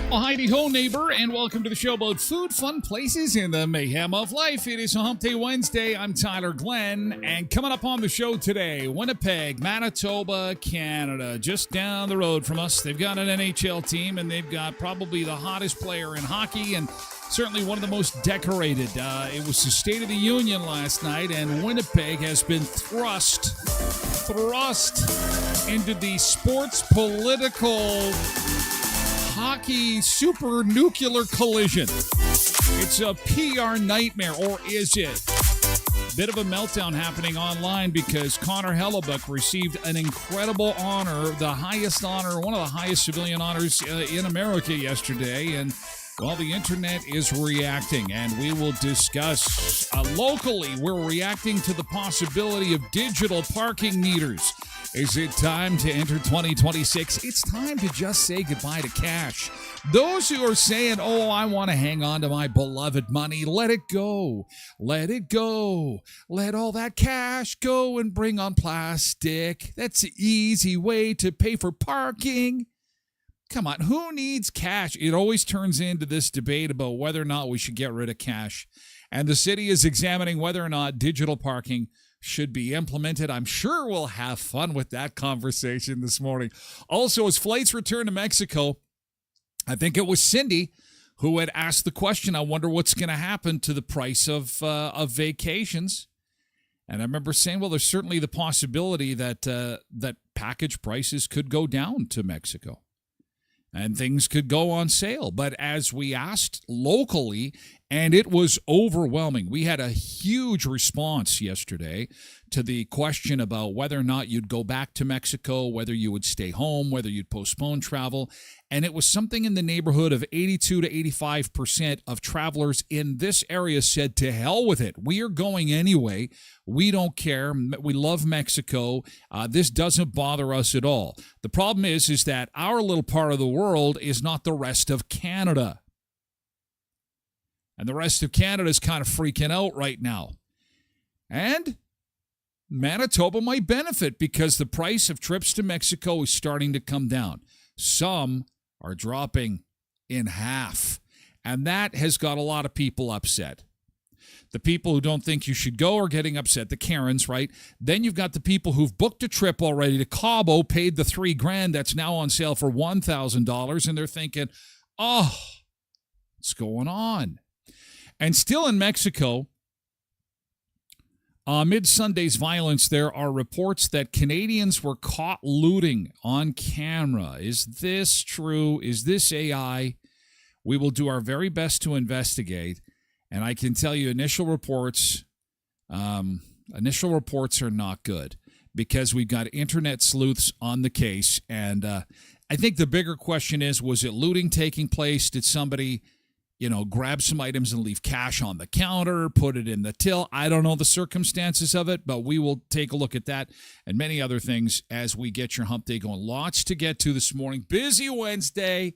Well, Heidi-ho, neighbor, and welcome to the show about food, fun places, and the mayhem of life. It is Hump Day Wednesday. I'm Tyler Glen, and coming up on the show today, Winnipeg, Manitoba, Canada, just down the road from us. They've got an NHL team, and they've got probably the hottest player in hockey, and certainly one of the most decorated. It was the State of the Union last night, and Winnipeg has been thrust into the sports political hockey super nuclear collision. It's a PR nightmare, or is it? Bit of a meltdown happening online because Connor Hellebuck received an incredible honor, the highest honor, one of the highest civilian honors in America yesterday, and well, the internet is reacting, and we will discuss locally. We're reacting to the possibility of digital parking meters. Is it time to enter 2026? It's time to just say goodbye to cash. Those who are saying, oh, I want to hang on to my beloved money, let it go. Let it go. Let all that cash go and bring on plastic. That's the easy way to pay for parking. Come on, who needs cash? It always turns into this debate about whether or not we should get rid of cash. And the city is examining whether or not digital parking should be implemented. I'm sure we'll have fun with that conversation this morning. Also, as flights return to Mexico, I think it was Cindy who had asked the question, I wonder what's going to happen to the price of vacations. And I remember saying, well, there's certainly the possibility that that package prices could go down to Mexico and things could go on sale. But as we asked locally, and it was overwhelming, we had a huge response yesterday to the question about whether or not you'd go back to Mexico, whether you would stay home, whether you'd postpone travel. And it was something in the neighborhood of 82 to 85% of travelers in this area said, to hell with it. We are going anyway. We don't care. We love Mexico. This doesn't bother us at all. The problem is that our little part of the world is not the rest of Canada. And the rest of Canada is kind of freaking out right now. And Manitoba might benefit because the price of trips to Mexico is starting to come down. Some are dropping in half. And that has got a lot of people upset. The people who don't think you should go are getting upset. The Karens, right? Then you've got the people who've booked a trip already to Cabo, paid the $3,000 that's now on sale for $1,000, and they're thinking, oh, what's going on? And still in Mexico, Amid Sunday's violence, there are reports that Canadians were caught looting on camera. Is this true? Is this AI? We will do our very best to investigate. And I can tell you initial reports are not good because we've got internet sleuths on the case. And I think the bigger question is, was it looting taking place? Did somebody, grab some items and leave cash on the counter, put it in the till? I don't know the circumstances of it, but we will take a look at that and many other things as we get your hump day going. Lots to get to this morning. Busy Wednesday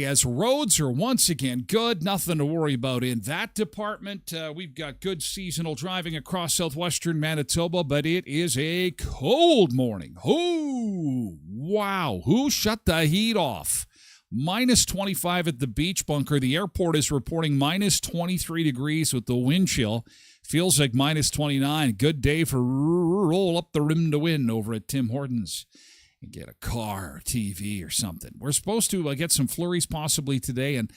as roads are once again good. Nothing to worry about in that department. We've got good seasonal driving across southwestern Manitoba, but it is a cold morning. Oh, wow. Who shut the heat off? Minus 25 at the beach bunker. The airport is reporting minus 23 degrees with the wind chill. Feels like minus 29. Good day for roll up the rim to win over at Tim Hortons and get a car or TV or something. We're supposed to get some flurries possibly today. And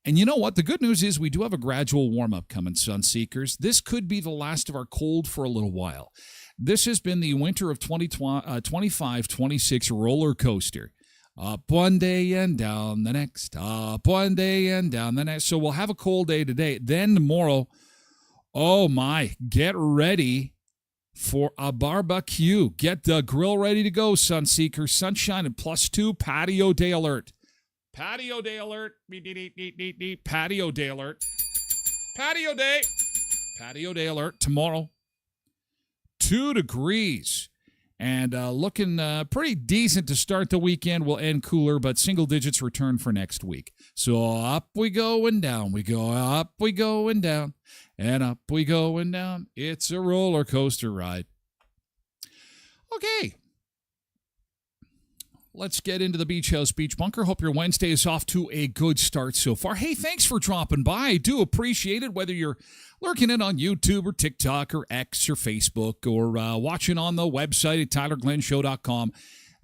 you know what? The good news is we do have a gradual warm-up coming, Sunseekers. This could be the last of our cold for a little while. This has been the winter of 25-26 roller coaster. Up one day and down the next. Up one day and down the next. So we'll have a cold day today. Then tomorrow, oh my, get ready for a barbecue. Get the grill ready to go, Sunseeker. Sunshine and +2 patio day alert. Patio day alert. Patio day alert. Patio day. Patio day alert tomorrow. 2 degrees. And looking pretty decent to start the weekend. Will end cooler, but single digits return for next week. So up we go and down we go. Up we go and down. And up we go and down. It's a roller coaster ride. Okay. Let's get into the Beach House Beach Bunker. Hope your Wednesday is off to a good start so far. Hey, thanks for dropping by. I do appreciate it, whether you're lurking in on YouTube or TikTok or X or Facebook or watching on the website at tylerglenshow.com.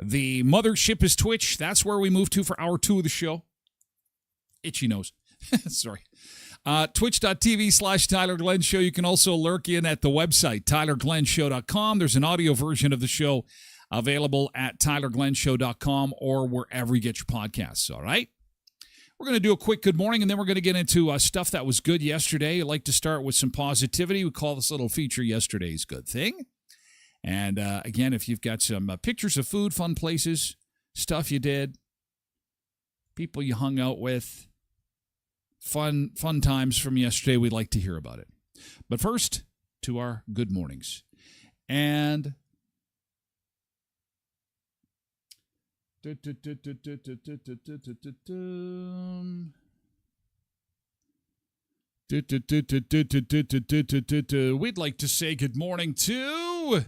The mothership is Twitch. That's where we move to for hour 2 of the show. Itchy nose. Sorry. Twitch.tv/Tyler Glen Show. You can also lurk in at the website, tylerglenshow.com. There's an audio version of the show available at tylerglenshow.com or wherever you get your podcasts, all right? We're going to do a quick good morning, and then we're going to get into stuff that was good yesterday. I'd like to start with some positivity. We call this little feature Yesterday's Good Thing. And, again, if you've got some pictures of food, fun places, stuff you did, people you hung out with, fun times from yesterday, we'd like to hear about it. But first, to our good mornings. And we'd like to say good morning to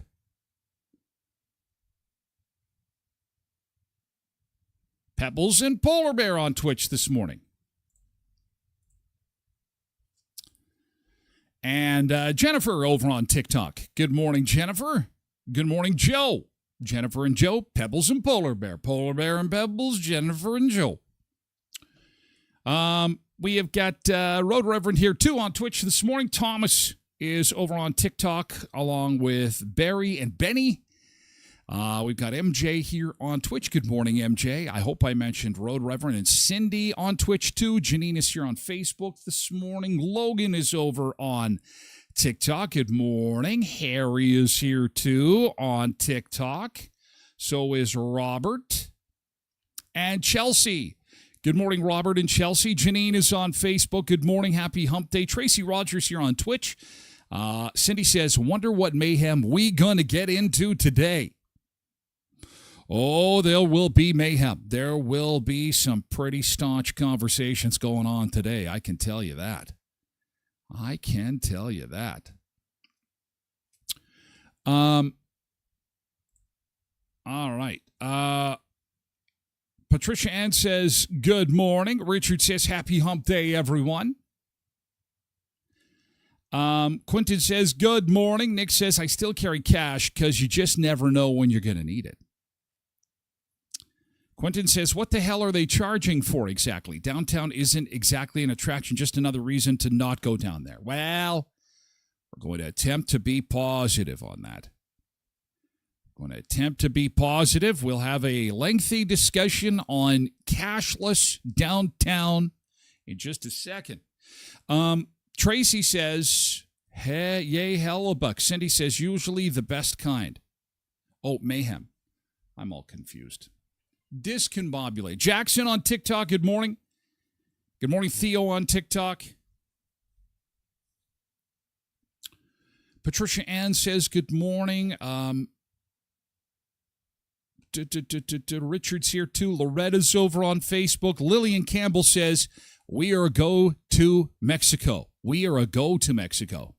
Pebbles and Polar Bear on Twitch this morning. And Jennifer over on TikTok. Good morning, Jennifer. Good morning, Joe. Jennifer and Joe, Pebbles and Polar Bear. Polar Bear and Pebbles, Jennifer and Joe. We have got Road Reverend here, too, on Twitch this morning. Thomas is over on TikTok, along with Barry and Benny. We've got MJ here on Twitch. Good morning, MJ. I hope I mentioned Road Reverend and Cindy on Twitch, too. Janine is here on Facebook this morning. Logan is over on TikTok. Good morning. Harry is here, too, on TikTok. So is Robert and Chelsea. Good morning, Robert and Chelsea. Janine is on Facebook. Good morning. Happy hump day. Tracy Rogers here on Twitch. Cindy says, wonder what mayhem we gonna get into today. Oh, there will be mayhem. There will be some pretty staunch conversations going on today. I can tell you that. I can tell you that. All right. Patricia Ann says, good morning. Richard says, happy hump day, everyone. Quentin says, good morning. Nick says, I still carry cash because you just never know when you're going to need it. Quentin says, what the hell are they charging for exactly? Downtown isn't exactly an attraction, just another reason to not go down there. Well, we're going to attempt to be positive on that. We're going to attempt to be positive. We'll have a lengthy discussion on cashless downtown in just a second. Tracy says, hey, yay, hellebuck. Cindy says, usually the best kind. Oh, mayhem. I'm all confused. Discombobulate. Jackson on TikTok, good morning. Good morning, Theo on TikTok. Patricia Ann says, good morning. Richard's here too. Loretta's over on Facebook. Lillian Campbell says, we are a go to Mexico. We are a go to Mexico.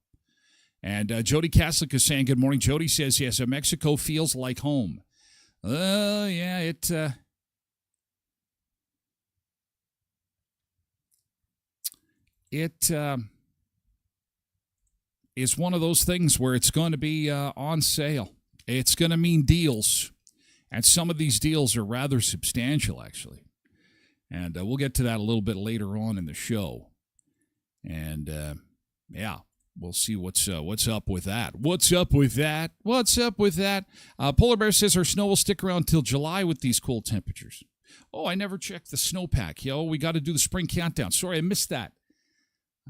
And Jody Kaslik is saying, good morning. Jody says, yes, Mexico feels like home. Yeah, it is one of those things where it's going to be on sale. It's going to mean deals, and some of these deals are rather substantial, actually. And we'll get to that a little bit later on in the show. And yeah. We'll see what's up with that. What's up with that? What's up with that? Polar Bear says our snow will stick around till July with these cold temperatures. Oh, I never checked the snowpack. Yo, we got to do the spring countdown. Sorry, I missed that.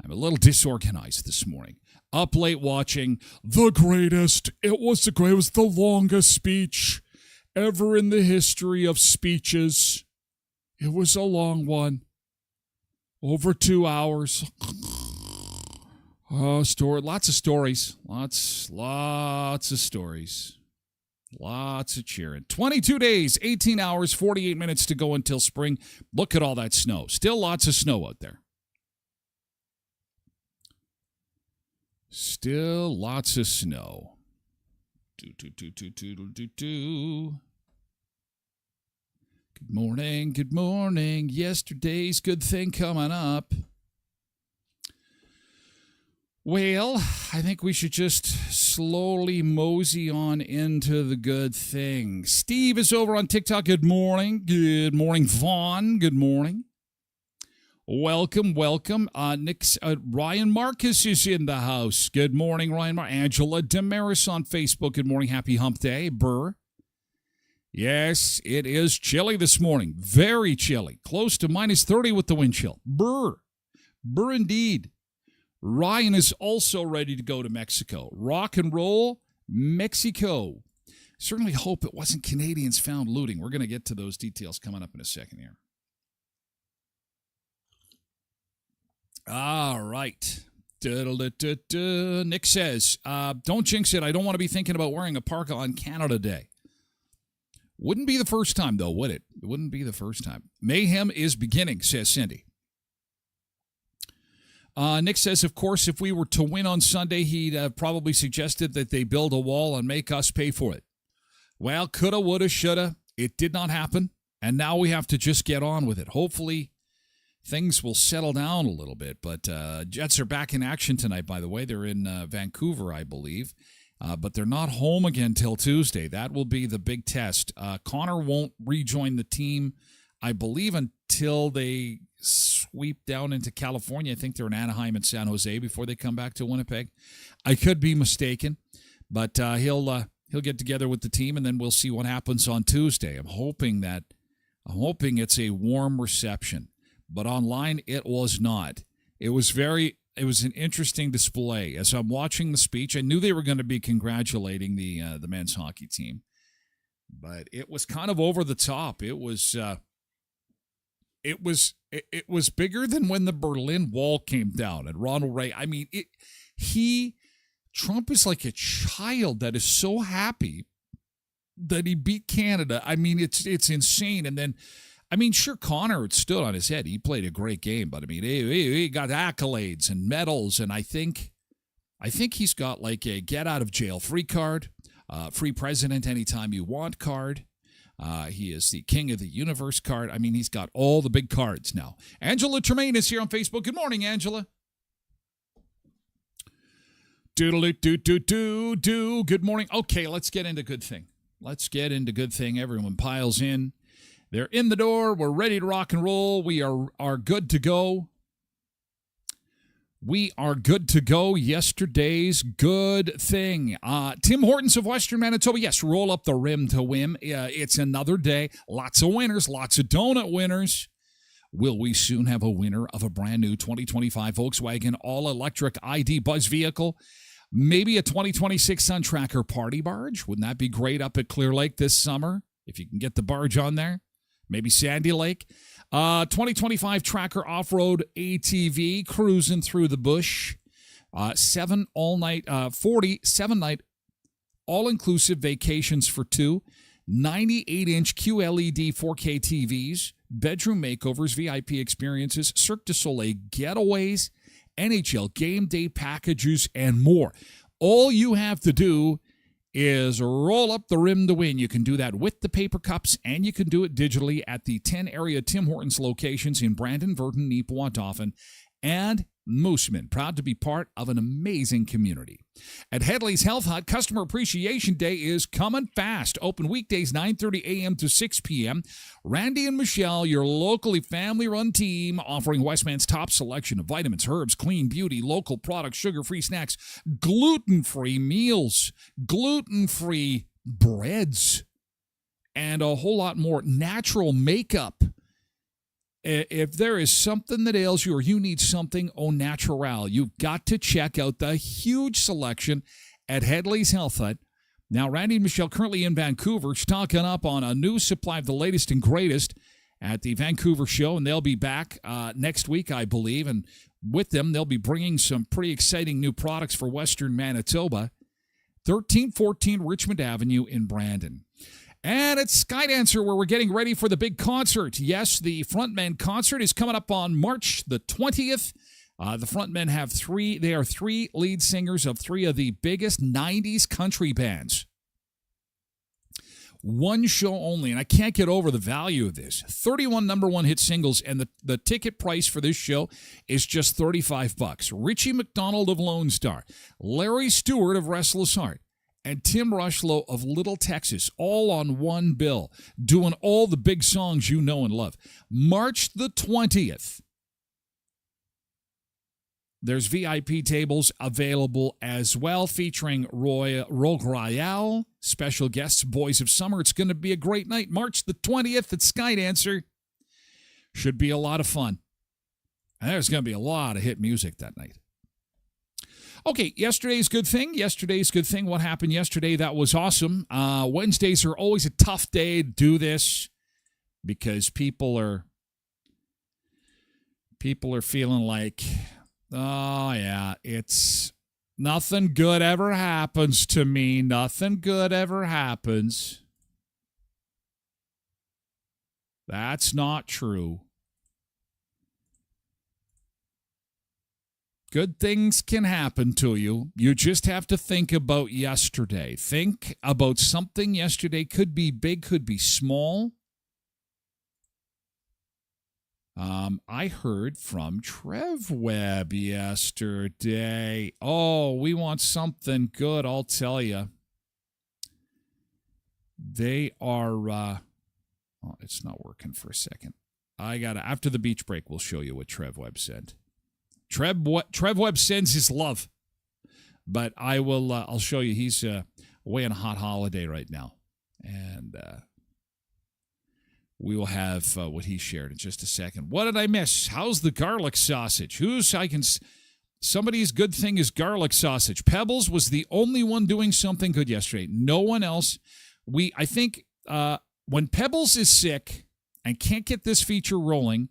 I'm a little disorganized this morning. Up late watching the greatest. It was the longest speech ever in the history of speeches. It was a long one. Over 2 hours. Oh, lots of stories. Lots of stories. Lots of cheering. 22 days, 18 hours, 48 minutes to go until spring. Look at all that snow. Still lots of snow out there. Still lots of snow. Good morning. Yesterday's good thing coming up. Well, I think we should just slowly mosey on into the good thing. Steve is over on TikTok. Good morning. Good morning, Vaughn. Good morning. Welcome. Ryan Marcus is in the house. Good morning, Ryan. Angela Damaris on Facebook. Good morning. Happy hump day. Burr. Yes, it is chilly this morning. Very chilly. Close to minus 30 with the wind chill. Burr indeed. Ryan is also ready to go to Mexico. Rock and roll, Mexico. Certainly hope it wasn't Canadians found looting. We're going to get to those details coming up in a second here. All right. Nick says, don't jinx it. I don't want to be thinking about wearing a parka on Canada Day. Wouldn't be the first time, though, would it? It wouldn't be the first time. Mayhem is beginning, says Cindy. Nick says, of course, if we were to win on Sunday, he'd have probably suggested that they build a wall and make us pay for it. Well, coulda, woulda, shoulda. It did not happen, and now we have to just get on with it. Hopefully, things will settle down a little bit. But Jets are back in action tonight, by the way. They're in Vancouver, I believe. But they're not home again till Tuesday. That will be the big test. Connor won't rejoin the team, I believe, until they sweep down into California. I think they're in Anaheim and San Jose before they come back to Winnipeg. I could be mistaken, but he'll get together with the team, and then we'll see what happens on Tuesday. I'm hoping it's a warm reception, but online it was not. It was an interesting display. As I'm watching the speech, I knew they were going to be congratulating the men's hockey team, but it was kind of over the top. It was bigger than when the Berlin Wall came down and Ronald Reagan. I mean, Trump is like a child that is so happy that he beat Canada. I mean, it's insane. And then, I mean, sure, Connor stood on his head. He played a great game, but I mean, he got accolades and medals, and I think he's got like a get out of jail free card, free president anytime you want card. He is the king of the universe card. I mean, he's got all the big cards now. Angela Tremaine is here on Facebook. Good morning, Angela. Doodle-doo-doo-doo-doo. Good morning. Okay, let's get into good thing. Everyone piles in. They're in the door. We're ready to rock and roll. We are good to go. We are good to go. Yesterday's good thing. Tim Hortons of Western Manitoba. Yes, roll up the rim to win. It's another day. Lots of winners. Lots of donut winners. Will we soon have a winner of a brand new 2025 Volkswagen all-electric ID Buzz vehicle? Maybe a 2026 Sun Tracker party barge? Wouldn't that be great up at Clear Lake this summer? If you can get the barge on there. Maybe Sandy Lake. 2025 Tracker off-road ATV cruising through the bush. 7 all-night, 47-night all-inclusive vacations for 2. 98-inch QLED 4K TVs. Bedroom makeovers, VIP experiences, Cirque du Soleil getaways, NHL game day packages, and more. All you have to do is roll up the rim to win. You can do that with the paper cups, and you can do it digitally at the 10 area Tim Hortons locations in Brandon, Virden, Neepawa, Dauphin, and Mooseman. Proud to be part of an amazing community. At Headley's Health Hut, Customer Appreciation Day is coming fast. Open weekdays 9:30 a.m. to 6 p.m. Randy and Michelle, your locally family-run team, offering Westman's top selection of vitamins, herbs, clean beauty, local products, sugar-free snacks, gluten-free meals, gluten-free breads, and a whole lot more. Natural makeup. If there is something that ails you or you need something au naturel, you've got to check out the huge selection at Headley's Health Hut. Now, Randy and Michelle currently in Vancouver, stocking up on a new supply of the latest and greatest at the Vancouver show, and they'll be back next week, I believe. And with them, they'll be bringing some pretty exciting new products for Western Manitoba. 1314 Richmond Avenue in Brandon. And it's Skydancer, where we're getting ready for the big concert. Yes, the Frontmen concert is coming up on March the 20th. The Frontmen have they are 3 lead singers of 3 of the biggest 90s country bands. One show only, and I can't get over the value of this. 31 number 1 hit singles, and the ticket price for this show is just $35. Richie McDonald of Lone Star, Larry Stewart of Restless Heart, and Tim Rushlow of Little Texas, all on one bill, doing all the big songs you know and love. March the 20th. There's VIP tables available as well, featuring Rogue Royale, special guests, Boys of Summer. It's going to be a great night. March the 20th at Skydancer. Should be a lot of fun. And there's going to be a lot of hit music that night. Okay, yesterday's good thing. What happened yesterday? That was awesome. Wednesdays are always a tough day to do this because people are feeling like, oh yeah, it's nothing good ever happens to me. Nothing good ever happens. That's not true. Good things can happen to you. You just have to think about yesterday. Think about something yesterday. Could be big, could be small. I heard from Trev Webb yesterday. Oh, we want something good, I'll tell you. They are, oh, it's not working for a second. After the beach break, we'll show you what Trev Webb said. Trev Webb sends his love, but I'll show you. He's away on a hot holiday right now, and we will have what he shared in just a second. What did I miss? How's the garlic sausage? Somebody's good thing is garlic sausage. Pebbles was the only one doing something good yesterday. No one else. I think when Pebbles is sick and can't get this feature rolling,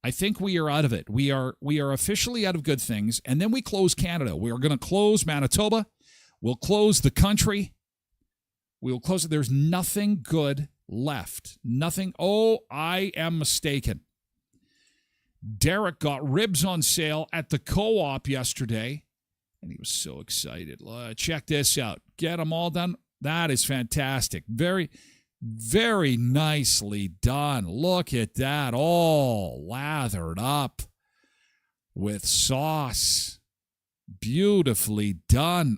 I think we are out of it. We are officially out of good things, and then we close Canada. We are going to close Manitoba. We'll close the country. We will close it. There's nothing good left. Nothing. Oh, I am mistaken. Derek got ribs on sale at the co-op yesterday, and he was so excited. Check this out. Get them all done. That is fantastic. Very, very nicely done. Look at that. All lathered up with sauce. Beautifully done.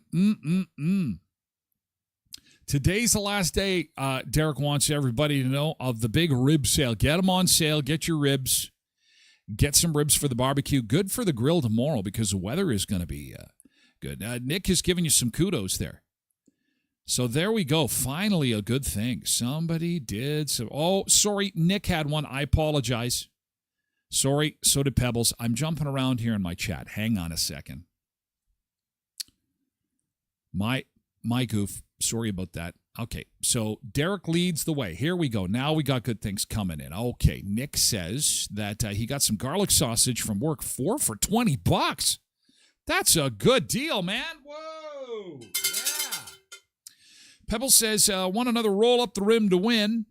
Today's the last day, Derek wants everybody to know, of the big rib sale. Get them on sale. Get your ribs. Get some ribs for the barbecue. Good for the grill tomorrow because the weather is going to be good. Nick has given you some kudos there. So there we go. Finally, a good thing. Somebody did some. Oh, sorry. Nick had one. I apologize. Sorry. So did Pebbles. I'm jumping around here in my chat. Hang on a second. My goof. Sorry about that. Okay, so Derek leads the way. Here we go. Now we got good things coming in. Okay, Nick says that he got some garlic sausage from work, 4 for $20. That's a good deal, man. Whoa, yeah. Pebble says, want another roll up the rim to win,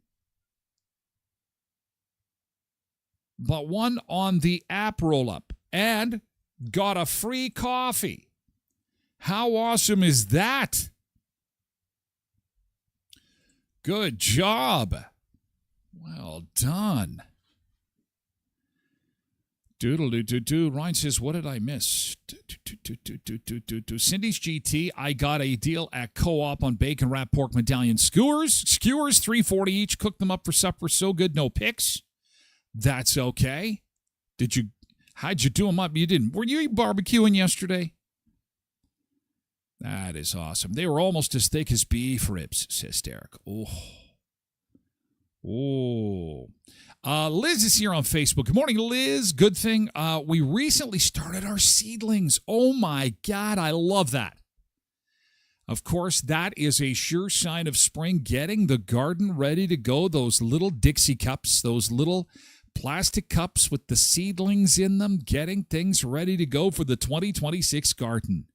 but one on the app roll up and got a free coffee. How awesome is that? Good job. Well done. Doodle-doo-doo-doo. Ryan says, what did I miss? Cindy's GT, I got a deal at Co-op on bacon wrapped pork medallion skewers. Skewers, $3.40 each. Cooked them up for supper. So good, no picks. That's okay. How'd you do them up? You didn't. Were you barbecuing yesterday? That is awesome. They were almost as thick as beef ribs, says Derek. Oh. Liz is here on Facebook. Good morning, Liz. Good thing. We recently started our seedlings. Oh, my God. I love that. Of course, that is a sure sign of spring, getting the garden ready to go. Those little Dixie cups, those little plastic cups with the seedlings in them, getting things ready to go for the 2026 garden.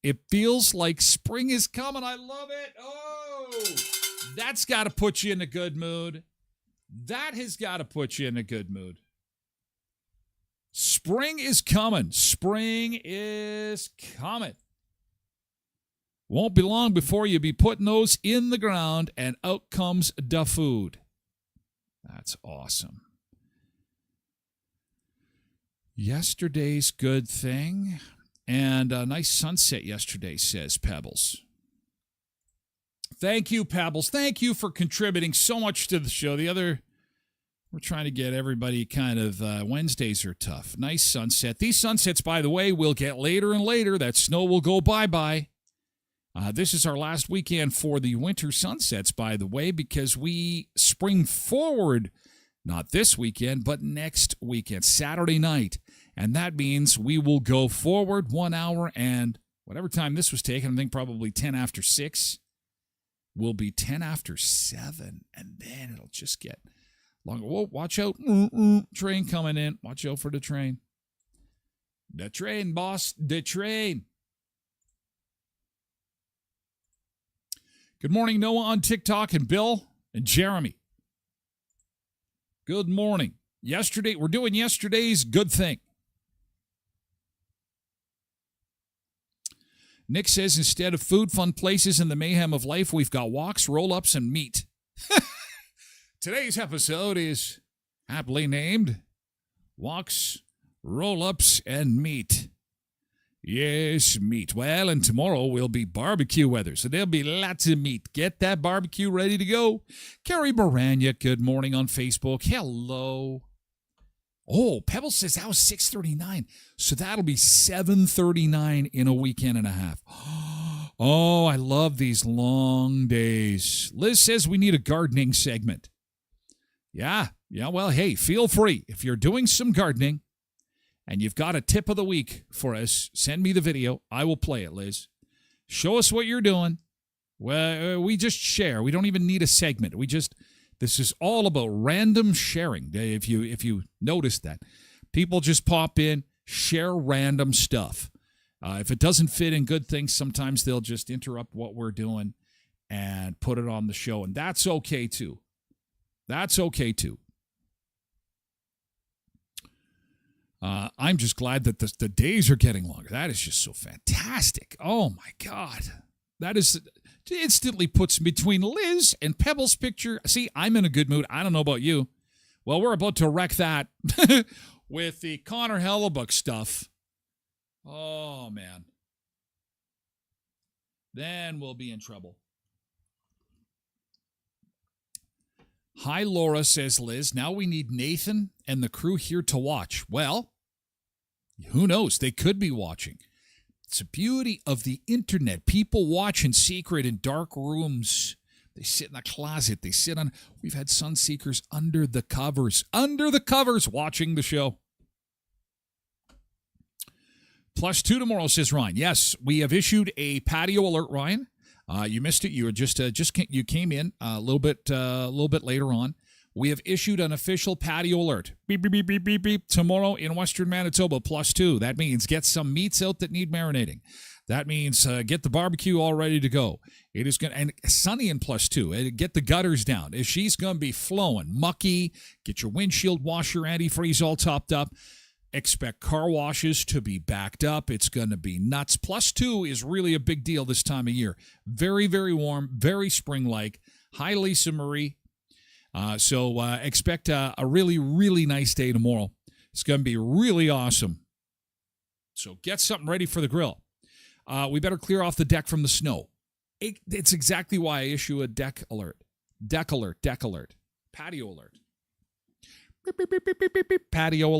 It feels like spring is coming. I love it. Oh, that's got to put you in a good mood. That has got to put you in a good mood. Spring is coming. Spring is coming. Won't be long before you be putting those in the ground, and out comes the food. That's awesome. Yesterday's good thing. And a nice sunset yesterday, says Pebbles. Thank you, Pebbles. Thank you for contributing so much to the show. We're trying to get everybody kind of, Wednesdays are tough. Nice sunset. These sunsets, by the way, will get later and later. That snow will go bye-bye. This is our last weekend for the winter sunsets, by the way, because we spring forward, not this weekend, but next weekend, Saturday night. And that means we will go forward 1 hour and whatever time this was taken, I think probably 10 after 6, will be 10 after 7. And then it'll just get longer. Whoa, watch out. Train coming in. Watch out for the train. The train, boss. The train. Good morning, Noah on TikTok, and Bill and Jeremy. Good morning. We're doing yesterday's good thing. Nick says, instead of food, fun places, and the mayhem of life, we've got walks, roll-ups, and meat. Today's episode is aptly named Walks, Roll-ups, and Meat. Yes, meat. Well, and tomorrow will be barbecue weather, so there'll be lots of meat. Get that barbecue ready to go. Carrie Morania, good morning on Facebook. Hello. Oh, Pebble says that was 6:39, so that'll be 7:39 in a weekend and a half. Oh, I love these long days. Liz says we need a gardening segment. Yeah, well, hey, feel free. If you're doing some gardening and you've got a tip of the week for us, send me the video. I will play it, Liz. Show us what you're doing. Well, we just share. We don't even need a segment. This is all about random sharing. If you notice that, people just pop in, share random stuff. If it doesn't fit in good things, sometimes they'll just interrupt what we're doing and put it on the show, and that's okay too. That's okay too. I'm just glad that the days are getting longer. That is just so fantastic. Oh my God, instantly puts me between Liz and Pebble's picture. See, I'm in a good mood. I don't know about you. Well, we're about to wreck that with the Connor Hellebuck stuff. Oh, man. Then we'll be in trouble. Hi, Laura, says Liz. Now we need Nathan and the crew here to watch. Well, who knows? They could be watching. It's the beauty of the internet. People watch in secret in dark rooms. They sit in a closet. They sit on. We've had Sunseekers under the covers, watching the show. +2 tomorrow, says Ryan. Yes, we have issued a patio alert, Ryan. You missed it. You were just you came in a little bit later on. We have issued an official patio alert. Beep, beep, beep, beep, beep, beep. Tomorrow in Western Manitoba, +2. That means get some meats out that need marinating. That means get the barbecue all ready to go. It is going to, and sunny in +2. Get the gutters down. If she's going to be flowing, mucky, get your windshield washer, antifreeze all topped up. Expect car washes to be backed up. It's going to be nuts. +2 is really a big deal this time of year. Very, very warm, very spring-like. Hi, Lisa Marie. So expect a really, really nice day tomorrow. It's going to be really awesome. So get something ready for the grill. We better clear off the deck from the snow. It's exactly why I issue a deck alert. Deck alert, patio alert. Beep, beep, beep, beep, beep, beep, beep. Patio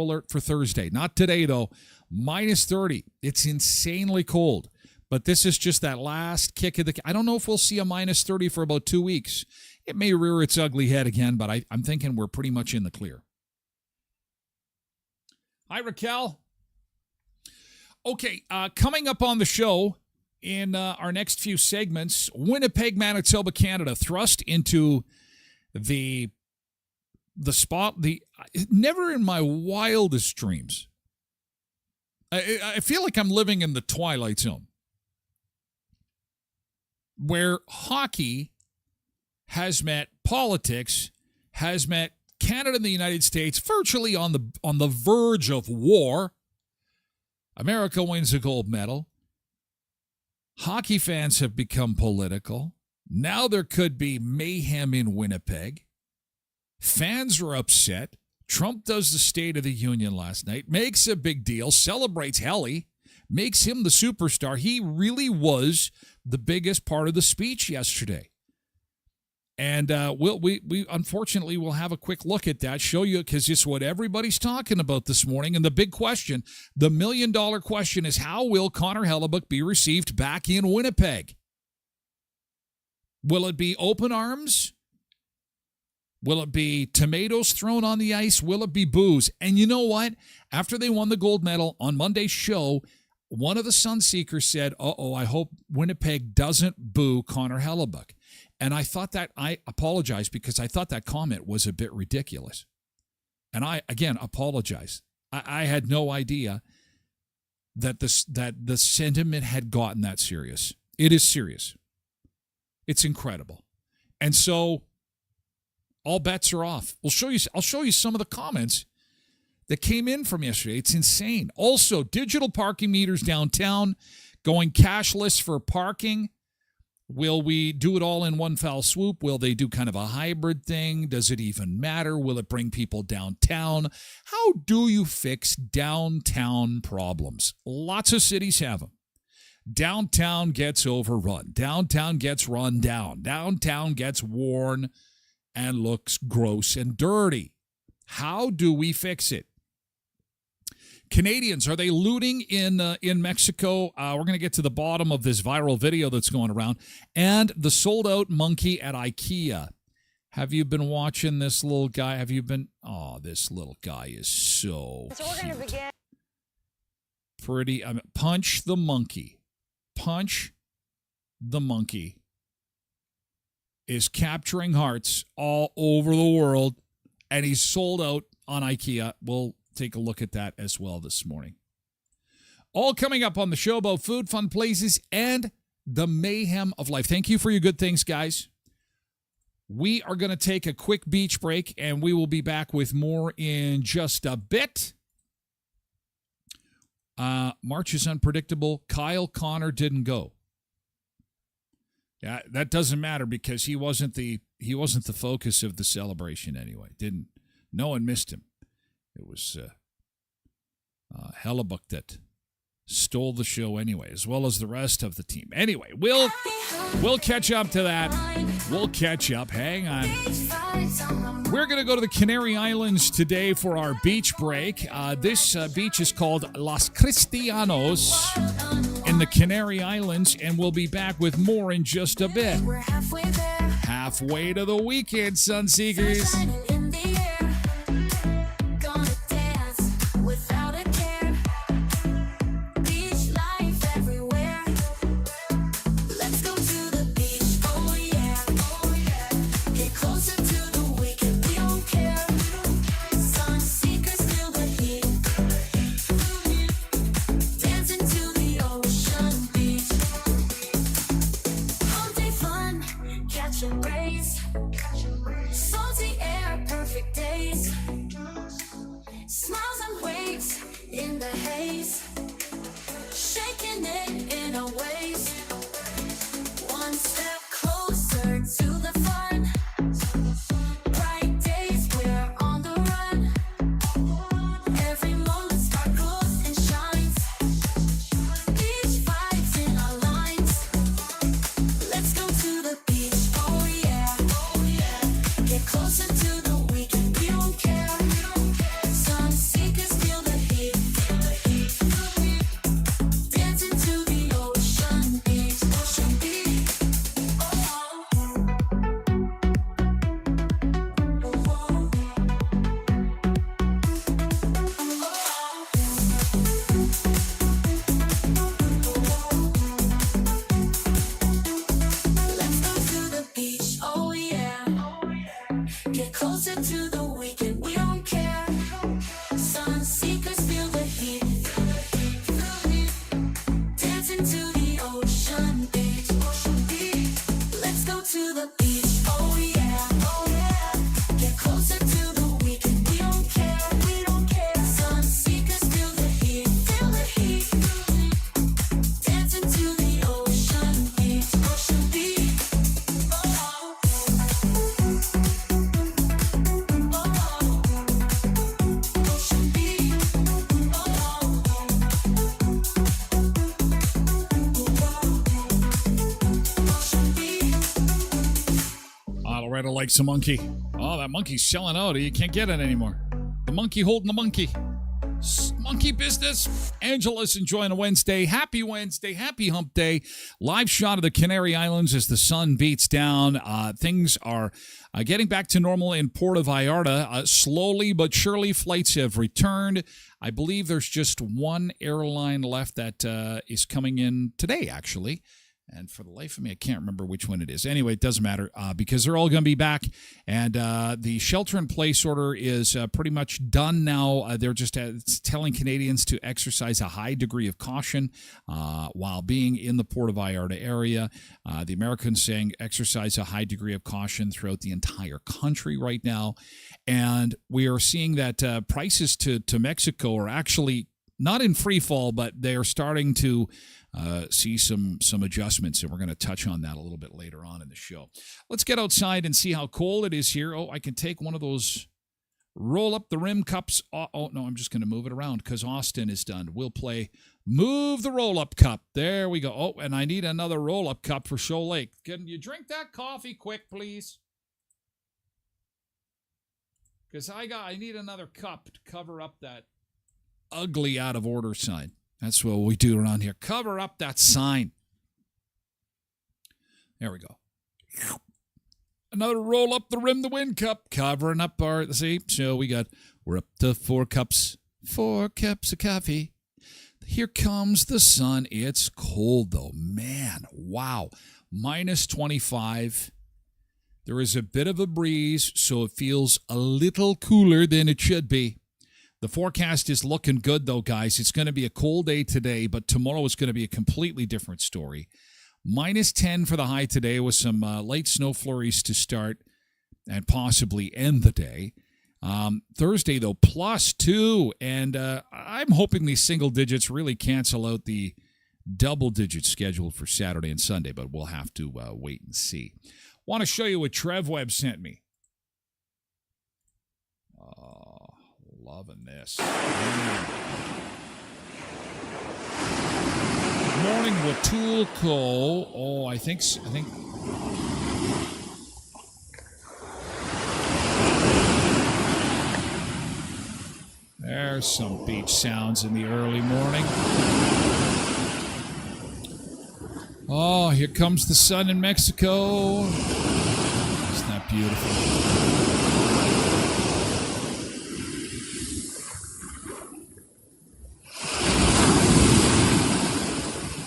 alert for Thursday. Not today, though. -30. It's insanely cold. But this is just that last kick of the... I don't know if we'll see a -30 for about 2 weeks. It may rear its ugly head again, but I'm thinking we're pretty much in the clear. Hi, Raquel. Okay, coming up on the show in our next few segments, Winnipeg, Manitoba, Canada, thrust into the spot. Never in my wildest dreams. I feel like I'm living in the Twilight Zone, where hockey has met politics, has met Canada and the United States virtually on the verge of war. America wins a gold medal. Hockey fans have become political. Now there could be mayhem in Winnipeg. Fans are upset. Trump does the State of the Union last night, makes a big deal, celebrates Helly, makes him the superstar. He really was the biggest part of the speech yesterday. And we unfortunately will have a quick look at that, show you, because it's what everybody's talking about this morning. And the big question, the $1 million question, is how will Connor Hellebuyck be received back in Winnipeg? Will it be open arms? Will it be tomatoes thrown on the ice? Will it be boos? And you know what? After they won the gold medal on Monday's show, one of the Sunseekers said, I hope Winnipeg doesn't boo Connor Hellebuyck. And I thought that, I apologize because I thought that comment was a bit ridiculous. And I, again, apologize. I had no idea that the sentiment had gotten that serious. It is serious. It's incredible. And so all bets are off. I'll show you some of the comments that came in from yesterday. It's insane. Also, digital parking meters downtown, going cashless for parking. Will we do it all in one foul swoop? Will they do kind of a hybrid thing? Does it even matter? Will it bring people downtown? How do you fix downtown problems? Lots of cities have them. Downtown gets overrun. Downtown gets run down. Downtown gets worn and looks gross and dirty. How do we fix it? Canadians, are they looting in Mexico? We're going to get to the bottom of this viral video that's going around. And the sold-out monkey at IKEA. Have you been watching this little guy? Have you been? Oh, this little guy is so we're going to begin. Pretty. Punch the monkey. Punch the monkey is capturing hearts all over the world. And he's sold out on IKEA. We'll take a look at that as well this morning. All coming up on the show about food, fun places, and the mayhem of life. Thank you for your good things, guys. We are going to take a quick beach break, and we will be back with more in just a bit. March is unpredictable. Kyle Connor didn't go. Yeah, that doesn't matter because he wasn't the focus of the celebration anyway. No one missed him. It was Hellebuyck that stole the show anyway, as well as the rest of the team. Anyway, we'll We'll catch up to that. We'll catch up. Hang on. We're going to go to the Canary Islands today for our beach break. This beach is called Los Cristianos in the Canary Islands, and we'll be back with more in just a bit. Halfway to the weekend, Sunseekers. Likes a monkey. Oh, that monkey's selling out. You can't get it anymore. The monkey holding the monkey. Monkey business. Angela's enjoying a Wednesday. Happy Wednesday. Happy hump day. Live shot of the Canary Islands as the sun beats down. Things are getting back to normal in Puerto Vallarta. Slowly but surely, flights have returned. I believe there's just one airline left that is coming in today, actually. And for the life of me, I can't remember which one it is. Anyway, it doesn't matter because they're all going to be back. And the shelter-in-place order is pretty much done now. They're just telling Canadians to exercise a high degree of caution while being in the Puerto Vallarta area. The Americans saying exercise a high degree of caution throughout the entire country right now. And we are seeing that prices to Mexico are actually not in free fall, but they are starting to see some adjustments, and we're going to touch on that a little bit later on in the show. Let's get outside and see how cold it is here. Oh, I can take one of those roll-up-the-rim cups. Oh, no, I'm just going to move it around because Austin is done. We'll play Move the Roll-Up Cup. There we go. Oh, and I need another roll-up cup for Shoal Lake. Can you drink that coffee quick, please? Because I need another cup to cover up that ugly out-of-order sign. That's what we do around here. Cover up that sign. There we go. Another roll up the rim the win cup. Covering up our, see? So we're up to 4 cups. 4 cups of coffee. Here comes the sun. It's cold though. Man, wow. Minus 25. There is a bit of a breeze, so it feels a little cooler than it should be. The forecast is looking good, though, guys. It's going to be a cold day today, but tomorrow is going to be a completely different story. Minus 10 for the high today with some light snow flurries to start and possibly end the day. Thursday, though, plus 2. And I'm hoping these single digits really cancel out the double digit scheduled for Saturday and Sunday, but we'll have to wait and see. Want to show you what Trev Webb sent me. Loving this. morning, Watuco. Oh, I think. There's some beach sounds in the early morning. Oh, here comes the sun in Mexico. Isn't that beautiful?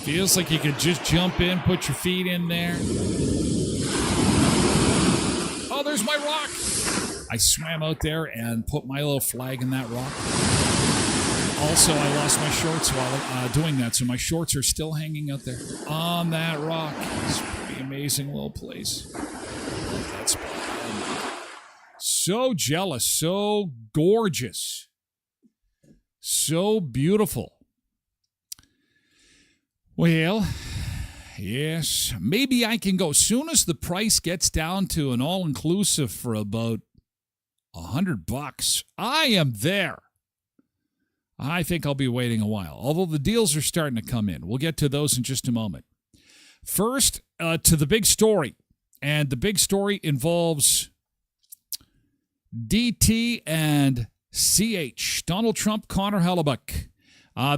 Feels like you could just jump in, put your feet in there. Oh, there's my rock. I swam out there and put my little flag in that rock. Also, I lost my shorts while doing that, so my shorts are still hanging out there on that rock. It's a pretty amazing little place. That's so jealous, so gorgeous, so beautiful. Well, yes, maybe I can go. Soon as the price gets down to an all-inclusive for about $100, I am there. I think I'll be waiting a while, although the deals are starting to come in. We'll get to those in just a moment. First, to the big story, and the big story involves DT and CH, Donald Trump, Connor Hellebuck.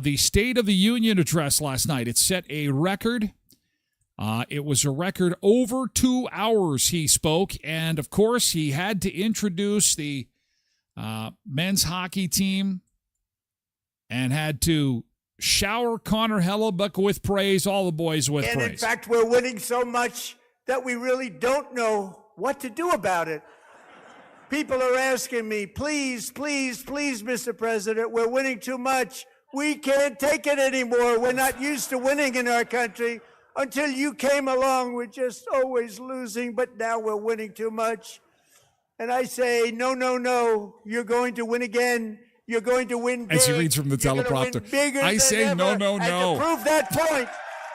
The State of the Union address last night, it set a record. It was a record over 2 hours he spoke, and of course he had to introduce the men's hockey team and had to shower Connor Hellebuck with praise, all the boys with praise. And in fact, we're winning so much that we really don't know what to do about it. People are asking me, please, please, please, Mr. President, we're winning too much. We can't take it anymore. We're not used to winning in our country. Until you came along, we're just always losing, but now we're winning too much. And I say, no, no, no, you're going to win again. You're going to win big. As he reads from the teleprompter, I say, ever. no, no, no. And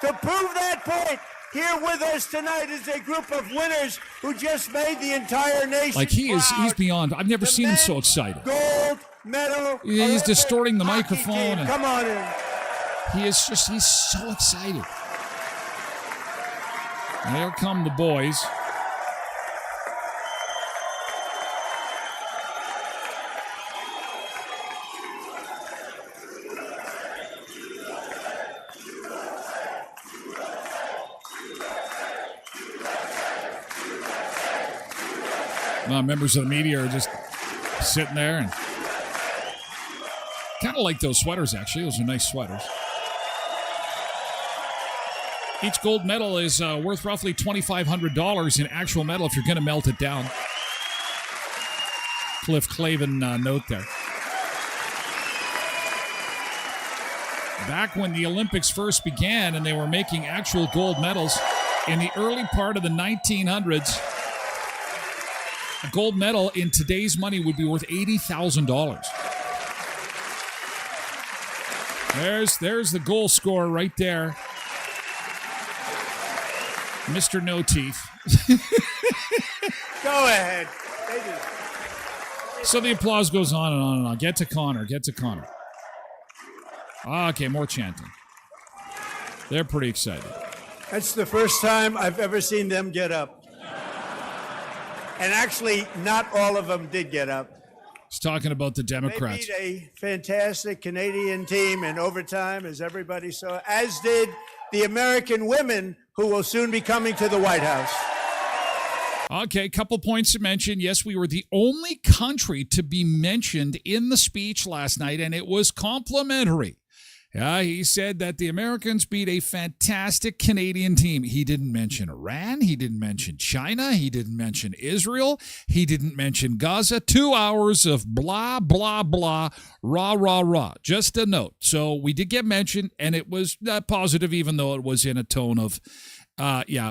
to prove that point, here with us tonight is a group of winners who just made the entire nation like he's beyond. I've never seen him so excited. Gold medal. He's distorting the microphone. And come on in. He's so excited. And there come the boys. Members of the media are just sitting there and kind of like those sweaters, actually. Those are nice sweaters. Each gold medal is worth roughly $2,500 in actual metal if you're going to melt it down. Cliff Clavin note there. Back when the Olympics first began and they were making actual gold medals in the early part of the 1900s, a gold medal in today's money would be worth $80,000. There's the goal scorer right there. Mr. No Teeth. Go ahead. So the applause goes on and on and on. Get to Connor. Okay, more chanting. They're pretty excited. That's the first time I've ever seen them get up. And actually, not all of them did get up. He's talking about the Democrats. They beat a fantastic Canadian team in overtime, as everybody saw, as did the American women who will soon be coming to the White House. Okay, couple points to mention. Yes, we were the only country to be mentioned in the speech last night, and it was complimentary. He said that the Americans beat a fantastic Canadian team. He didn't mention Iran. He didn't mention China. He didn't mention Israel. He didn't mention Gaza. 2 hours of blah, blah, blah, rah, rah, rah. Just a note. So we did get mentioned, and it was positive, even though it was in a tone of,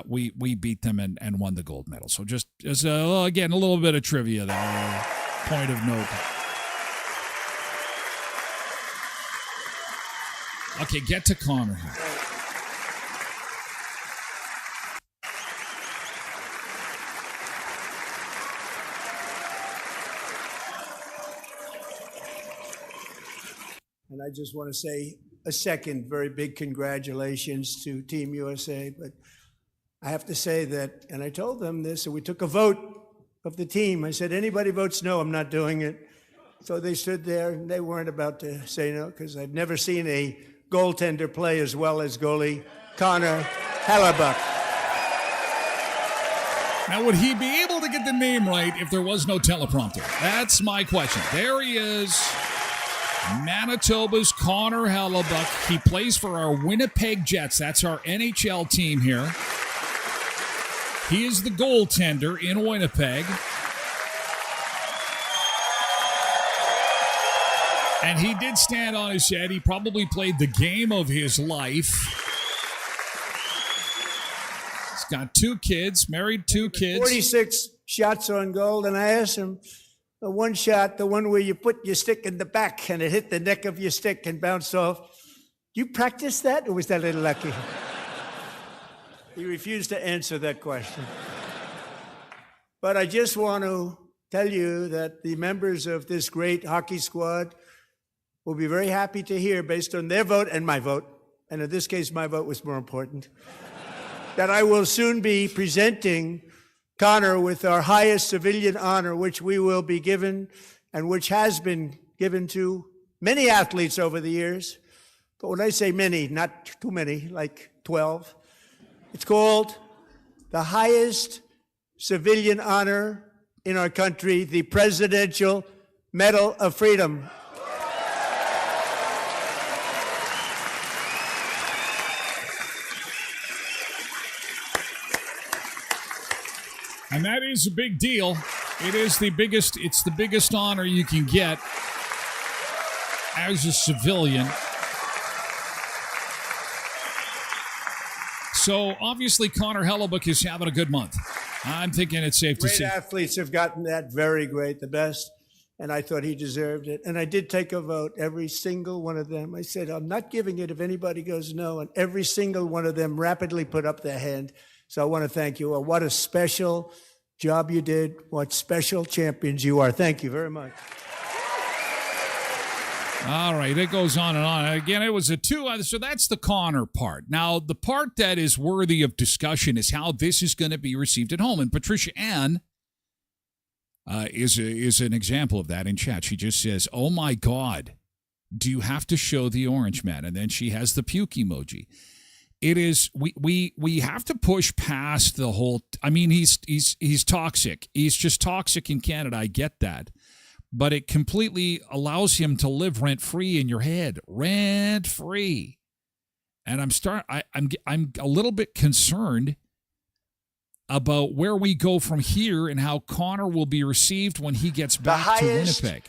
we beat them and won the gold medal. So just as, again, a little bit of trivia there. Point of note. Okay, get to Connor here. And I just want to say a second very big congratulations to Team USA. But I have to say that, and I told them this, and we took a vote of the team. I said, anybody votes no, I'm not doing it. So they stood there, and they weren't about to say no, because I've never seen a goaltender play as well as goalie Connor Hellebuck. Now, would he be able to get the name right if there was no teleprompter? That's my question. There he is, Manitoba's Connor Hellebuck. He plays for our Winnipeg Jets. That's our NHL team here. He is the goaltender in Winnipeg. And he did stand on his head. He probably played the game of his life. He's got 2 kids, married 2 kids. 46 shots on goal, and I asked him, the one shot, the one where you put your stick in the back and it hit the neck of your stick and bounced off. You practice that, or was that a little lucky? He refused to answer that question. But I just want to tell you that the members of this great hockey squad will be very happy to hear, based on their vote and my vote, and in this case my vote was more important, that I will soon be presenting Connor with our highest civilian honor, which we will be given and which has been given to many athletes over the years. But when I say many, not too many, like 12, it's called the highest civilian honor in our country, the Presidential Medal of Freedom. And that is a big deal. It's the biggest honor you can get as a civilian. So obviously Connor Hellebuck is having a good month. I'm thinking it's safe to say. Great athletes have gotten that, very great, the best. And I thought he deserved it. And I did take a vote, every single one of them. I said, I'm not giving it if anybody goes no. And every single one of them rapidly put up their hand. So I want to thank you. What a special job you did. What special champions you are. Thank you very much. All right, it goes on and on. Again, it was a 2. So that's the Connor part. Now, the part that is worthy of discussion is how this is going to be received at home. And Patricia Ann is an example of that in chat. She just says, oh, my God, do you have to show the orange man? And then she has the puke emoji. It is we have to push past the whole. I mean, he's toxic. He's just toxic in Canada. I get that, but it completely allows him to live rent free in your head, rent free. And I'm a little bit concerned about where we go from here and how Connor will be received when he gets back to Winnipeg.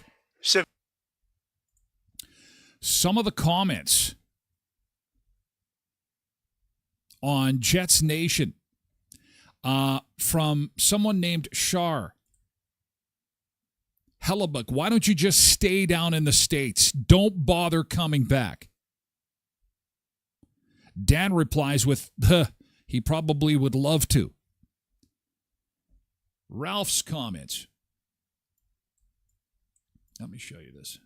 Some of the comments on Jets Nation from someone named Shar. Hellebuck, why don't you just stay down in the States? Don't bother coming back. Dan replies with, he probably would love to. Ralph's comments. Let me show you this.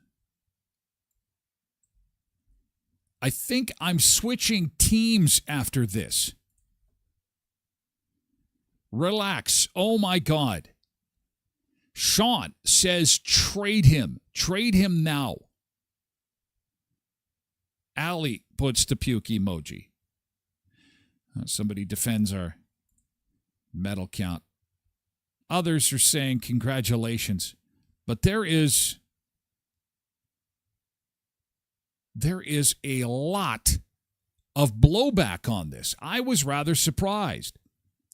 I think I'm switching teams after this. Relax. Oh, my God. Sean says trade him. Trade him now. Allie puts the puke emoji. Somebody defends our medal count. Others are saying congratulations. But there is a lot of blowback on this. I was rather surprised.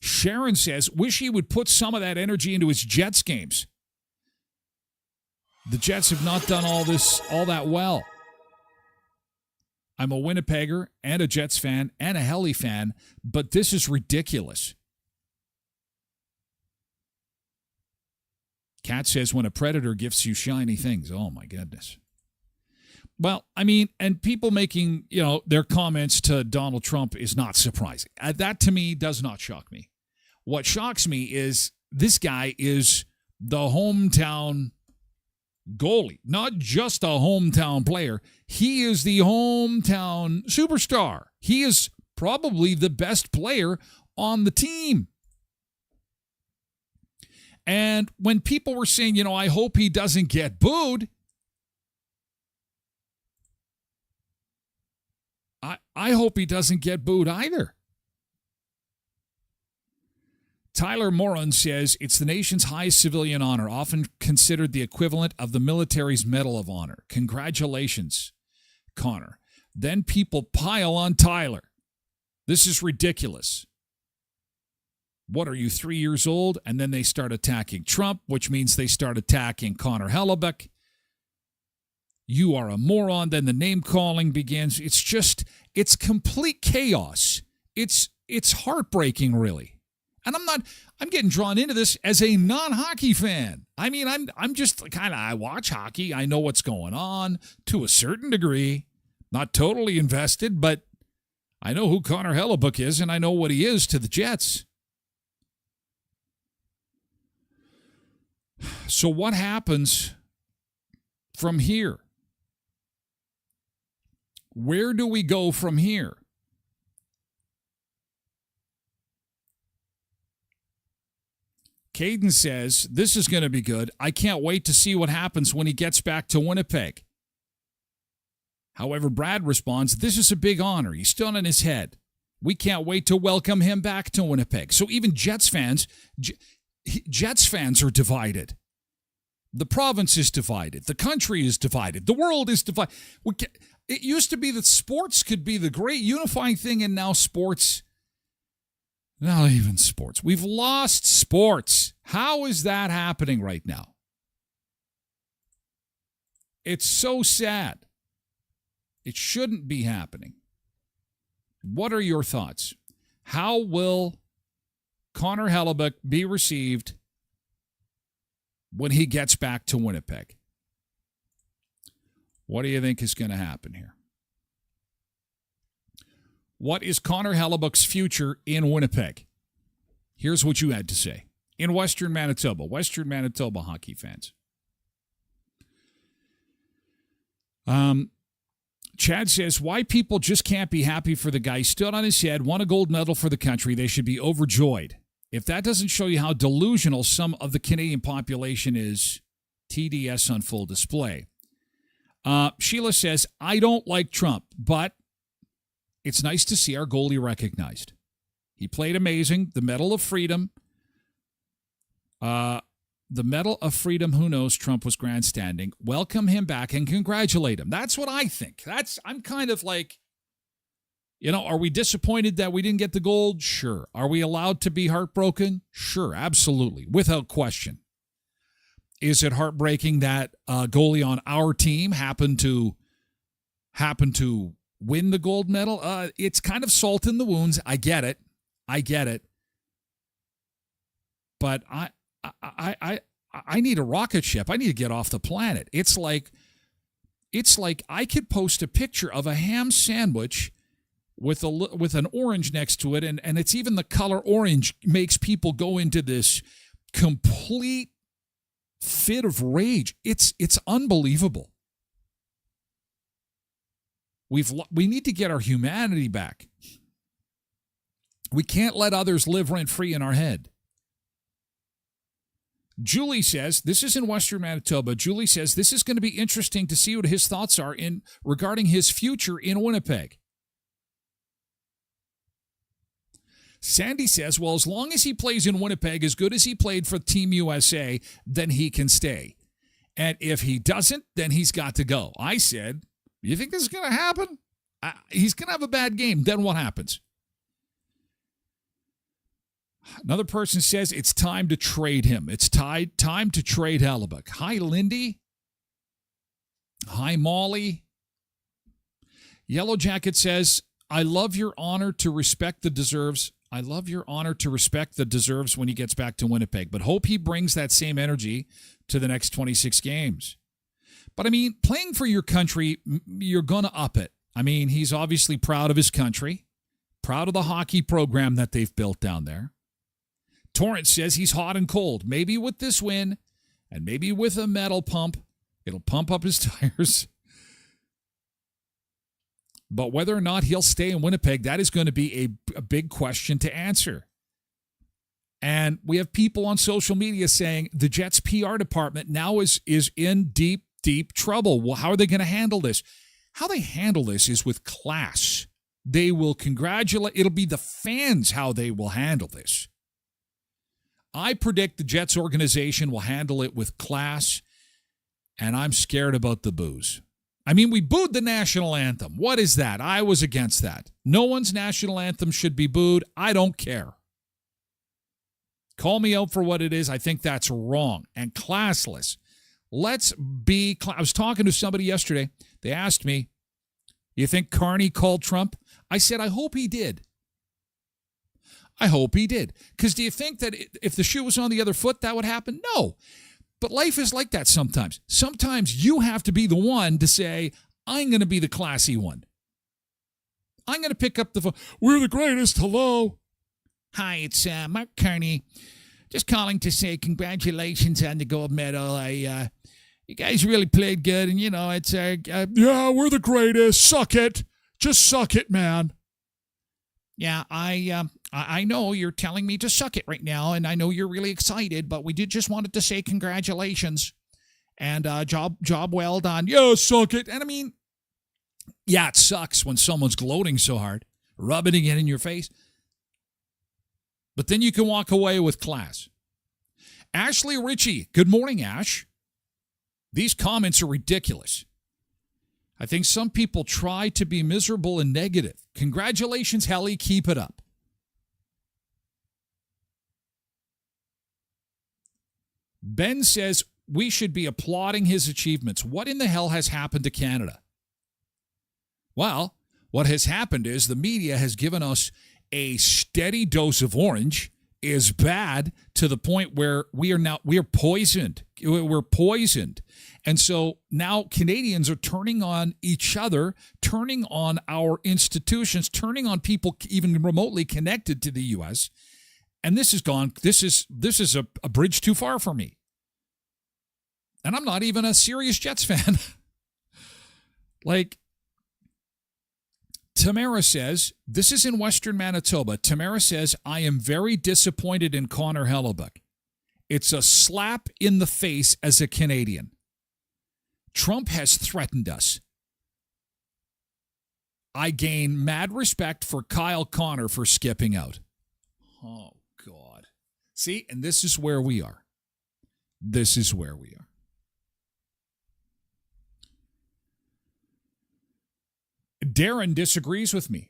Sharon says, wish he would put some of that energy into his Jets games. The Jets have not done all that well. I'm a Winnipegger and a Jets fan and a Helly fan, but this is ridiculous. Kat says, when a predator gifts you shiny things. Oh, my goodness. Well, I mean, and people making, their comments to Donald Trump is not surprising. That, to me, does not shock me. What shocks me is this guy is the hometown goalie, not just a hometown player. He is the hometown superstar. He is probably the best player on the team. And when people were saying, I hope he doesn't get booed, I hope he doesn't get booed either. Tyler Moran says it's the nation's highest civilian honor, often considered the equivalent of the military's Medal of Honor. Congratulations, Connor. Then people pile on Tyler. This is ridiculous. What are you, 3 years old? And then they start attacking Trump, which means they start attacking Connor Hellebuck. You are a moron. Then the name calling begins. It's complete chaos. It's heartbreaking, really. And I'm getting drawn into this as a non-hockey fan. I mean, I'm just I watch hockey. I know what's going on to a certain degree. Not totally invested, but I know who Connor Hellebuck is, and I know what he is to the Jets. So what happens from here? Where do we go from here? Caden says, this is going to be good. I can't wait to see what happens when he gets back to Winnipeg. However, Brad responds, this is a big honor. He's still in his head. We can't wait to welcome him back to Winnipeg. So even Jets fans are divided. The province is divided. The country is divided. The world is divided. It used to be that sports could be the great unifying thing, and now sports... Not even sports. We've lost sports. How is that happening right now? It's so sad. It shouldn't be happening. What are your thoughts? How will Connor Hellebuck be received when he gets back to Winnipeg? What do you think is going to happen here? What is Connor Hellebuck's future in Winnipeg? Here's what you had to say. In Western Manitoba hockey fans. Chad says, why people just can't be happy for the guy. He stood on his head, won a gold medal for the country. They should be overjoyed. If that doesn't show you how delusional some of the Canadian population is, TDS on full display. Sheila says, I don't like Trump, but it's nice to see our goalie recognized. He played amazing. The Medal of Freedom. The Medal of Freedom, who knows? Trump was grandstanding. Welcome him back and congratulate him. That's what I think. I'm kind of like, are we disappointed that we didn't get the gold? Sure. Are we allowed to be heartbroken? Sure, absolutely, without question. Is it heartbreaking that a goalie on our team happened to win the gold medal? It's kind of salt in the wounds. I get it. But I need a rocket ship. I need to get off the planet. It's like I could post a picture of a ham sandwich with an orange next to it, and it's even the color orange makes people go into this complete fit of rage. It's unbelievable. We need to get our humanity back. We can't let others live rent-free in our head. Julie says, this is in Western Manitoba. Julie says, this is going to be interesting to see what his thoughts are regarding his future in Winnipeg. Sandy says, well, as long as he plays in Winnipeg as good as he played for Team USA, then he can stay. And if he doesn't, then he's got to go. I said, you think this is going to happen? He's going to have a bad game. Then what happens? Another person says it's time to trade him. It's time to trade Hellebuck. Hi, Lindy. Hi, Molly. Yellow Jacket says, I love your honor to respect the deserves. I love your honor to respect the deserves when he gets back to Winnipeg, but hope he brings that same energy to the next 26 games. But, I mean, playing for your country, you're going to up it. I mean, he's obviously proud of his country, proud of the hockey program that they've built down there. Torrance says he's hot and cold. Maybe with this win and maybe with a medal pump, It'll pump up his tires. But whether or not he'll stay in Winnipeg, that is going to be a big question to answer. And we have people on social media saying the Jets PR department now is in deep, deep trouble. Well, how are they going to handle this? How they handle this is with class. They will congratulate. It'll be the fans how they will handle this. I predict the Jets organization will handle it with class, and I'm scared about the boos. I mean, we booed the national anthem. What is that? I was against that. No one's national anthem should be booed. I don't care. Call me out for what it is. I think that's wrong and classless. I was talking to somebody yesterday. They asked me, you think Carney called Trump? I said, I hope he did. I hope he did. Because do you think that if the shoe was on the other foot, that would happen? No. But life is like that sometimes. Sometimes you have to be the one to say, I'm going to be the classy one. I'm going to pick up the phone. We're the greatest. Hello. Hi, it's Mark Carney. Just calling to say congratulations on the gold medal. You guys really played good, and it's yeah, we're the greatest. Suck it. Just suck it, man. Yeah, I know you're telling me to suck it right now, and I know you're really excited, but we just wanted to say congratulations and job well done. Yeah, suck it. And I mean, yeah, it sucks when someone's gloating so hard, rubbing it in your face. But then you can walk away with class. Ashley Ritchie. Good morning, Ash. These comments are ridiculous. I think some people try to be miserable and negative. Congratulations, Helly. Keep it up. Ben says we should be applauding his achievements. What in the hell has happened to Canada? Well, what has happened is the media has given us a steady dose of orange is bad to the point where we are poisoned. We're poisoned. And so now Canadians are turning on each other, turning on our institutions, turning on people even remotely connected to the U.S. And this is a bridge too far for me. And I'm not even a serious Jets fan. Tamara says, this is in Western Manitoba. Tamara says, I am very disappointed in Connor Hellebuck. It's a slap in the face as a Canadian. Trump has threatened us. I gain mad respect for Kyle Connor for skipping out. Oh, God. See, and this is where we are. This is where we are. Darren disagrees with me.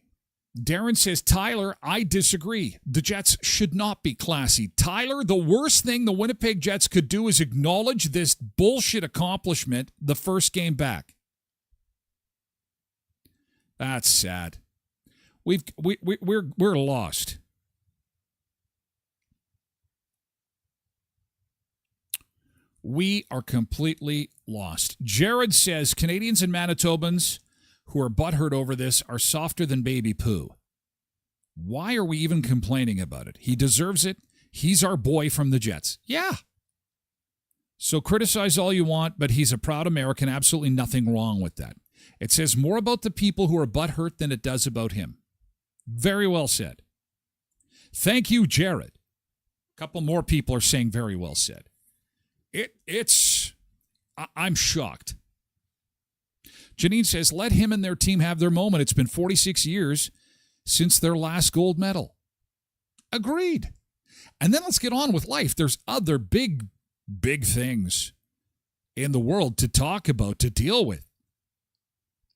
Darren says, Tyler, I disagree. The Jets should not be classy. Tyler, the worst thing the Winnipeg Jets could do is acknowledge this bullshit accomplishment the first game back. That's sad. We're lost. We are completely lost. Jared says, Canadians and Manitobans who are butthurt over this are softer than baby poo. Why are we even complaining about it? He deserves it. He's our boy from the Jets. Yeah. So criticize all you want, but he's a proud American. Absolutely nothing wrong with that. It says more about the people who are butthurt than it does about him. Very well said. Thank you, Jared. A couple more people are saying very well said. I'm shocked. Janine says, let him and their team have their moment. It's been 46 years since their last gold medal. Agreed. And then let's get on with life. There's other big things in the world to talk about, to deal with.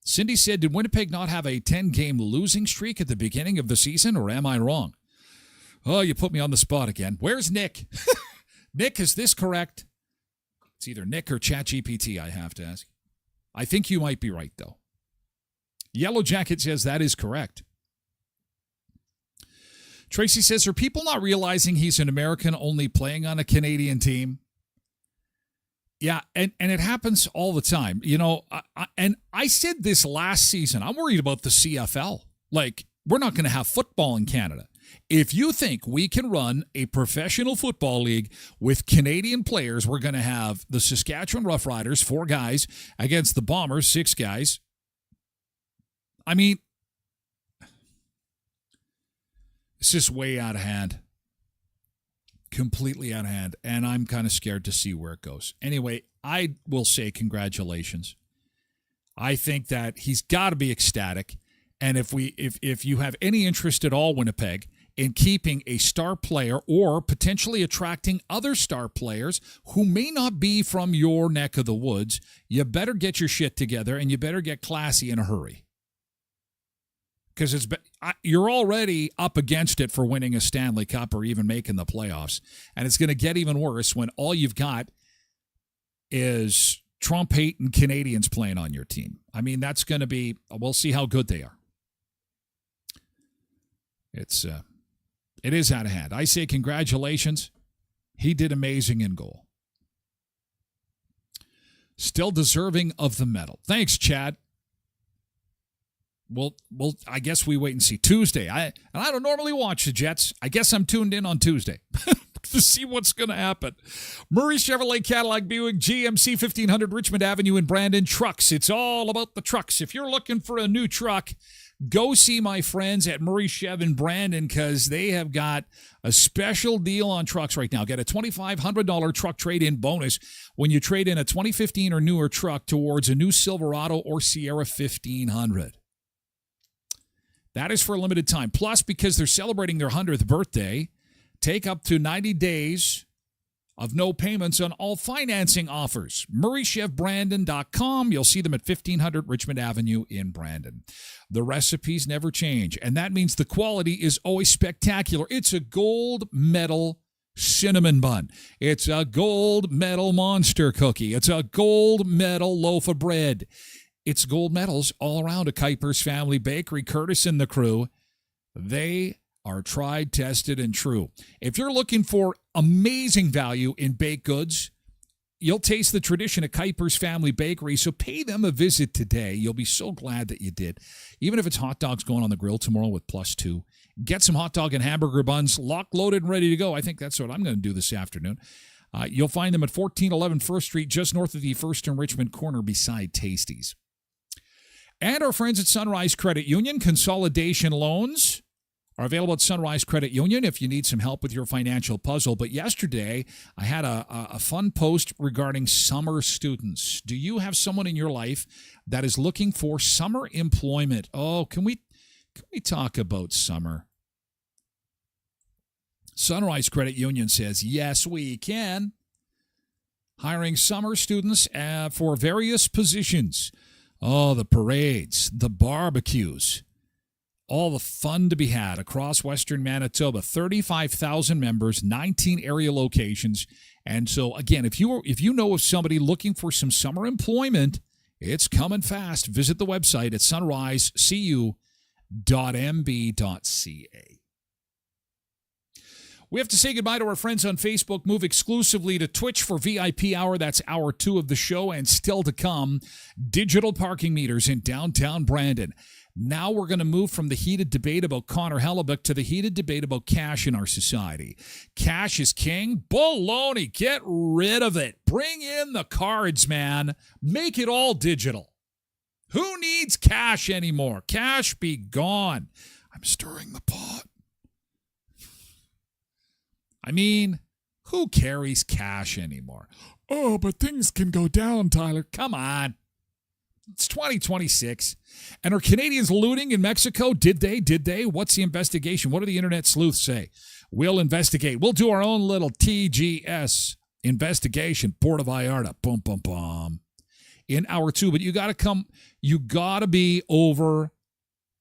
Cindy said, did Winnipeg not have a 10-game losing streak at the beginning of the season, or am I wrong? Oh, you put me on the spot again. Where's Nick? Nick, is this correct? It's either Nick or ChatGPT, I have to ask. I think you might be right, though. Yellow Jacket says that is correct. Tracy says, are people not realizing he's an American only playing on a Canadian team? Yeah, and it happens all the time. I said this last season. I'm worried about the CFL. We're not going to have football in Canada. If you think we can run a professional football league with Canadian players, we're going to have the Saskatchewan Roughriders, 4 guys, against the Bombers, 6 guys. I mean, it's just way out of hand. Completely out of hand. And I'm kind of scared to see where it goes. Anyway, I will say congratulations. I think that he's got to be ecstatic. And if you have any interest at all, Winnipeg, in keeping a star player or potentially attracting other star players who may not be from your neck of the woods, you better get your shit together and you better get classy in a hurry. Because you're already up against it for winning a Stanley Cup or even making the playoffs. And it's going to get even worse when all you've got is Trump-hating Canadians playing on your team. I mean, that's going to be, we'll see how good they are. It is out of hand. I say congratulations. He did amazing in goal. Still deserving of the medal. Thanks, Chad. Well, I guess we wait and see. Tuesday. I don't normally watch the Jets. I guess I'm tuned in on Tuesday to see what's going to happen. Murray Chevrolet Cadillac Buick GMC 1500 Richmond Avenue in Brandon. Trucks. It's all about the trucks. If you're looking for a new truck, go see my friends at Murray Chev in Brandon because they have got a special deal on trucks right now. Get a $2,500 truck trade-in bonus when you trade in a 2015 or newer truck towards a new Silverado or Sierra 1500. That is for a limited time. Plus, because they're celebrating their 100th birthday, take up to 90 days of no payments on all financing offers. MurrayChevBrandon.com. You'll see them at 1500 Richmond Avenue in Brandon. The recipes never change, and that means the quality is always spectacular. It's a gold medal cinnamon bun. It's a gold medal monster cookie. It's a gold medal loaf of bread. It's gold medals all around a Kuiper's Family Bakery. Curtis and the crew, they are tried, tested, and true. If you're looking for amazing value in baked goods, you'll taste the tradition at Kuiper's Family Bakery, so pay them a visit today. You'll be so glad that you did. Even if it's hot dogs going on the grill tomorrow with +2, get some hot dog and hamburger buns locked, loaded, and ready to go. I think that's what I'm going to do this afternoon. You'll find them at 1411 First Street, just north of the First and Richmond corner beside Tasties. And our friends at Sunrise Credit Union, consolidation loans are available at Sunrise Credit Union if you need some help with your financial puzzle. But yesterday, I had a fun post regarding summer students. Do you have someone in your life that is looking for summer employment? Oh, can we talk about summer? Sunrise Credit Union says, yes, we can. Hiring summer students for various positions. Oh, the parades, the barbecues, all the fun to be had across Western Manitoba. 35,000 members, 19 area locations. And so, again, if you know of somebody looking for some summer employment, it's coming fast. Visit the website at sunrisecu.mb.ca. We have to say goodbye to our friends on Facebook. Move exclusively to Twitch for VIP Hour. That's Hour 2 of the show. And still to come, digital parking meters in downtown Brandon. Now we're going to move from the heated debate about Connor Hellebuck to the heated debate about cash in our society. Cash is king. Baloney. Get rid of it. Bring in the cards, man. Make it all digital. Who needs cash anymore? Cash be gone. I'm stirring the pot. I mean, who carries cash anymore? Oh, but things can go down, Tyler. Come on. It's 2026. And are Canadians looting in Mexico? Did they? What's the investigation? What do the internet sleuths say? We'll investigate. We'll do our own little TGS investigation. Puerto Vallarta. Boom, boom, boom. In Hour 2. But you got to be over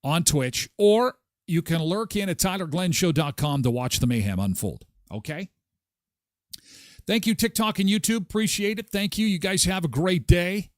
on Twitch, or you can lurk in at TylerGlenShow.com to watch the mayhem unfold. Okay? Thank you, TikTok and YouTube. Appreciate it. Thank you. You guys have a great day.